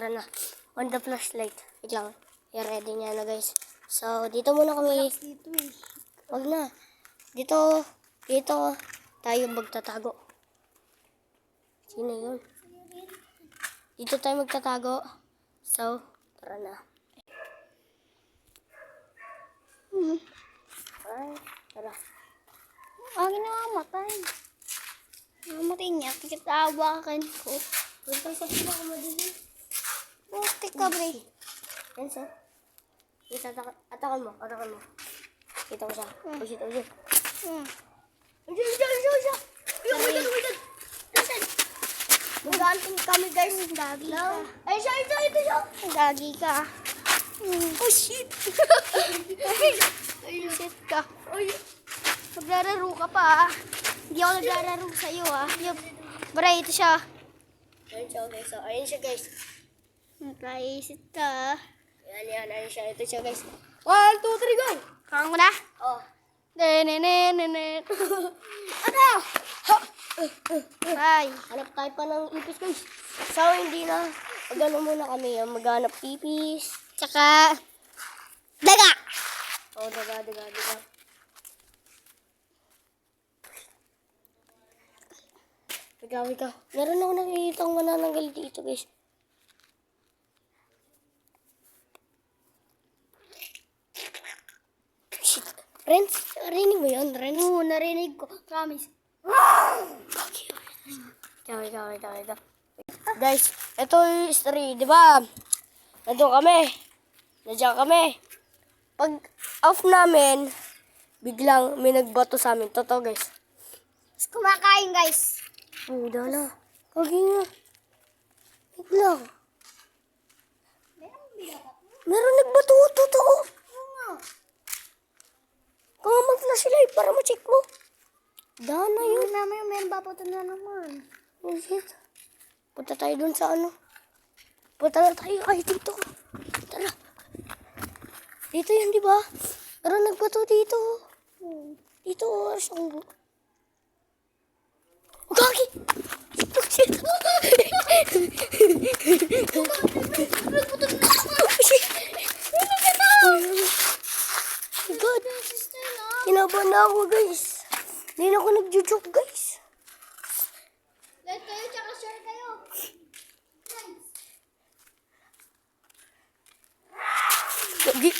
Tara na. On the flashlight. Wait lang. I-ready niya na guys. So, dito muna kami. Wag na. Dito tayo magtatago. Sino yun? Dito tayo magtatago. So, tara na. Ay, tara. Akin na mamatay. Mamatay niya. Kitawakan ko. Punta sa sila ko madali. Buti ka, bre. Yan so. Atakan mo. Kita ko siya. Usit. Usit. Mag-aanting kami, guys. Gagi ka. Ay, siya. Gagi ka. Oh, shit. Shit ka. Naglalaro ka pa, ah. Hindi ako naglalaro sa'yo, ah. Yup. Bre, ito siya. Ayun siya, guys. Nagkaisit ka. Ayun siya. Ito siya, guys. 1, 2, 3, go! Kang ko na? Oh. Nene. Ano? Bye. Hanap tayo pa ng ipis, guys. So, hindi na. Magano muna kami. Maghanap ipis. Tsaka, daga! Oh, daga. Ikaw. Meron ako nakikita akong manananggal dito, guys. Shit. Renz, narinig mo yun, Renz? Oo, narinig ko. Promise. Ikaw. Guys, ito yung story, di ba? Nandiyan kami. Pag off namin, biglang may nagbato sa amin. Totoo, guys. Kumakain, guys. Dala. Kagi nga. Wait lang. Meron nagbato. Totoo. Kung nga mag-flashlight para ma-check mo. Dana yun. Naman, meron bapoto na naman. Oh, shit. Punta tayo dun sa ano. Punta na tayo. Ay, dito. Tara. Dito yun, di ba? Meron nagbato dito. Dito, sanggo. Oh, kagi! Oh, shit! Oh, God. Kinabahan na ako, guys. Hindi na ako nag-joke, guys. Let kayo, tsaka share kayo. Gagi.